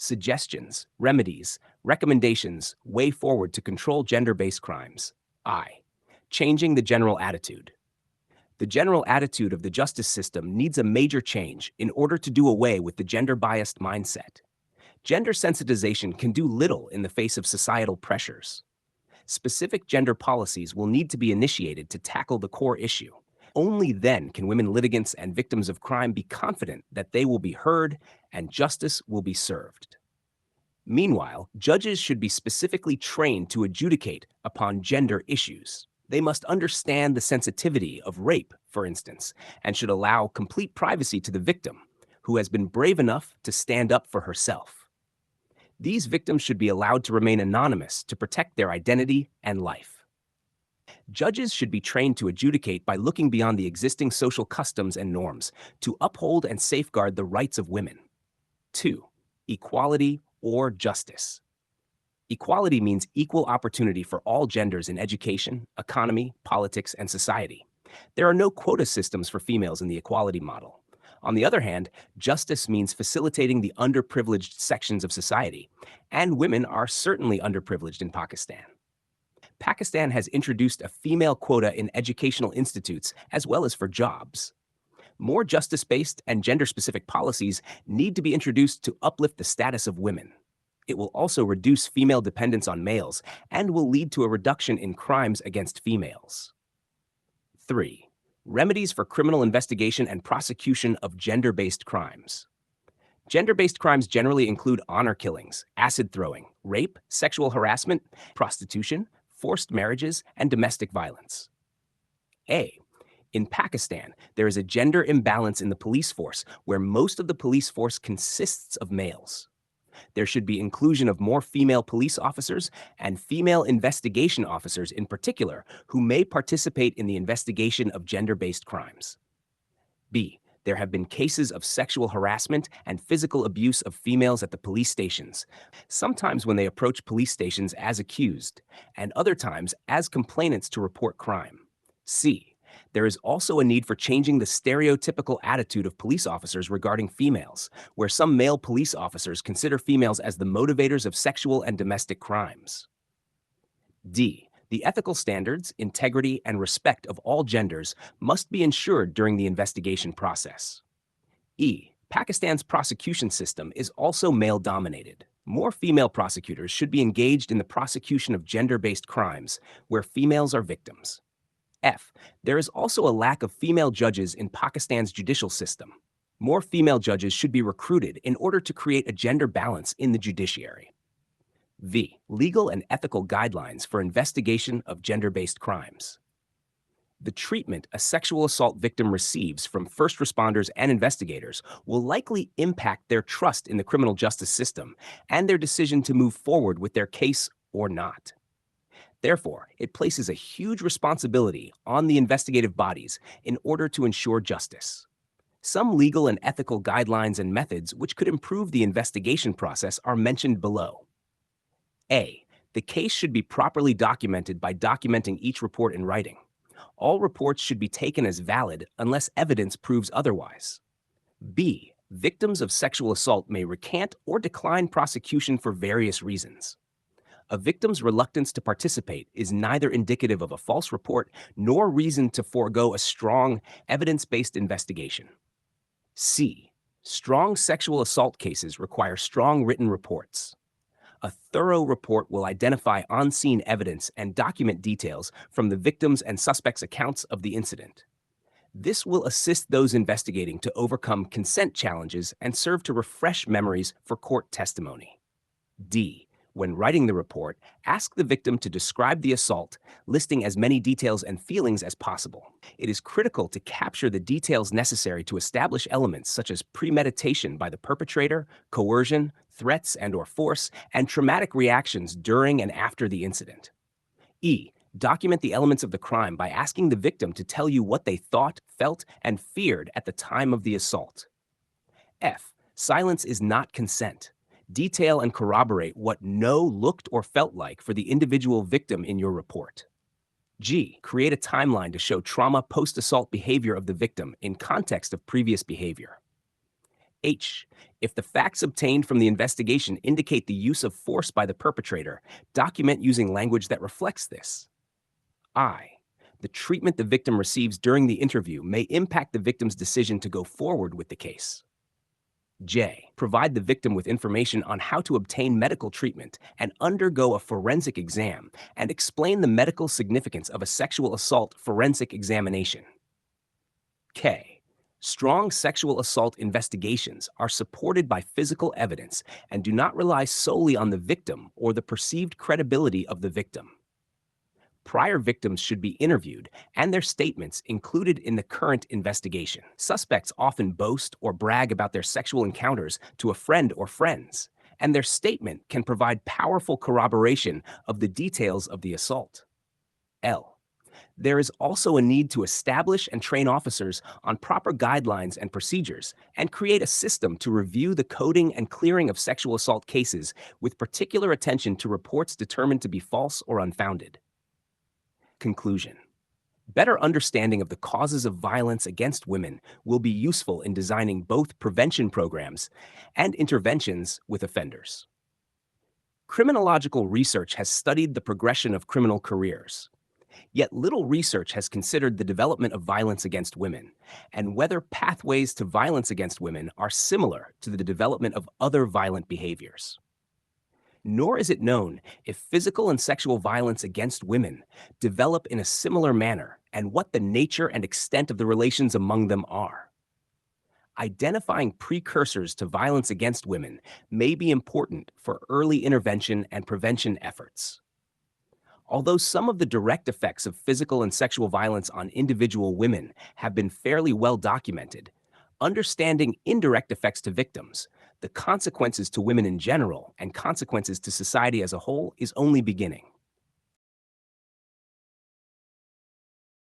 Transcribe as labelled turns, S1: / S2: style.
S1: Suggestions, remedies, recommendations, way forward to control gender-based crimes. I. Changing the general attitude. The general attitude of the justice system needs a major change in order to do away with the gender-biased mindset. Gender sensitization can do little in the face of societal pressures. Specific gender policies will need to be initiated to tackle the core issue. Only then can women litigants and victims of crime be confident that they will be heard and justice will be served. Meanwhile, judges should be specifically trained to adjudicate upon gender issues. They must understand the sensitivity of rape, for instance, and should allow complete privacy to the victim, who has been brave enough to stand up for herself. These victims should be allowed to remain anonymous to protect their identity and life. Judges should be trained to adjudicate by looking beyond the existing social customs and norms to uphold and safeguard the rights of women. 2. Equality or justice. Equality means equal opportunity for all genders in education, economy, politics, and society. There are no quota systems for females in the equality model. On the other hand, justice means facilitating the underprivileged sections of society, and women are certainly underprivileged in Pakistan. Pakistan has introduced a female quota in educational institutes as well as for jobs. More justice-based and gender-specific policies need to be introduced to uplift the status of women. It will also reduce female dependence on males and will lead to a reduction in crimes against females. 3. Remedies for criminal investigation and prosecution of gender-based crimes. Gender-based crimes generally include honor killings, acid throwing, rape, sexual harassment, prostitution, forced marriages, and domestic violence. A. In Pakistan, there is a gender imbalance in the police force where most of the police force consists of males. There should be inclusion of more female police officers and female investigation officers in particular who may participate in the investigation of gender-based crimes. B. There have been cases of sexual harassment and physical abuse of females at the police stations, sometimes when they approach police stations as accused, and other times as complainants to report crime. C. There is also a need for changing the stereotypical attitude of police officers regarding females, where some male police officers consider females as the motivators of sexual and domestic crimes. D. The ethical standards, integrity, and respect of all genders must be ensured during the investigation process. E. Pakistan's prosecution system is also male-dominated. More female prosecutors should be engaged in the prosecution of gender-based crimes where females are victims. F. There is also a lack of female judges in Pakistan's judicial system. More female judges should be recruited in order to create a gender balance in the judiciary. V. Legal and ethical guidelines for investigation of gender-based crimes. The treatment a sexual assault victim receives from first responders and investigators will likely impact their trust in the criminal justice system and their decision to move forward with their case or not. Therefore, it places a huge responsibility on the investigative bodies in order to ensure justice. Some legal and ethical guidelines and methods which could improve the investigation process are mentioned below. A. The case should be properly documented by documenting each report in writing. All reports should be taken as valid unless evidence proves otherwise. B. Victims of sexual assault may recant or decline prosecution for various reasons. A victim's reluctance to participate is neither indicative of a false report nor reason to forego a strong, evidence-based investigation. C. Strong sexual assault cases require strong written reports. A thorough report will identify on-scene evidence and document details from the victims' and suspects' accounts of the incident. This will assist those investigating to overcome consent challenges and serve to refresh memories for court testimony. D. When writing the report, ask the victim to describe the assault, listing as many details and feelings as possible. It is critical to capture the details necessary to establish elements such as premeditation by the perpetrator, coercion, threats and/or force, and traumatic reactions during and after the incident. E. Document the elements of the crime by asking the victim to tell you what they thought, felt, and feared at the time of the assault. F. Silence is not consent. Detail and corroborate what no looked or felt like for the individual victim in your report. G. Create a timeline to show trauma post-assault behavior of the victim in context of previous behavior. H. If the facts obtained from the investigation indicate the use of force by the perpetrator, document using language that reflects this. I. The treatment the victim receives during the interview may impact the victim's decision to go forward with the case. J. Provide the victim with information on how to obtain medical treatment and undergo a forensic exam, and explain the medical significance of a sexual assault forensic examination. K. Strong sexual assault investigations are supported by physical evidence and do not rely solely on the victim or the perceived credibility of the victim. Prior victims should be interviewed and their statements included in the current investigation. Suspects often boast or brag about their sexual encounters to a friend or friends, and their statement can provide powerful corroboration of the details of the assault. L. There is also a need to establish and train officers on proper guidelines and procedures, and create a system to review the coding and clearing of sexual assault cases with particular attention to reports determined to be false or unfounded. Conclusion. Better understanding of the causes of violence against women will be useful in designing both prevention programs and interventions with offenders. Criminological research has studied the progression of criminal careers. Yet little research has considered the development of violence against women and whether pathways to violence against women are similar to the development of other violent behaviors. Nor is it known if physical and sexual violence against women develop in a similar manner and what the nature and extent of the relations among them are. Identifying precursors to violence against women may be important for early intervention and prevention efforts. Although some of the direct effects of physical and sexual violence on individual women have been fairly well documented, understanding indirect effects to victims, the consequences to women in general, and consequences to society as a whole is only beginning.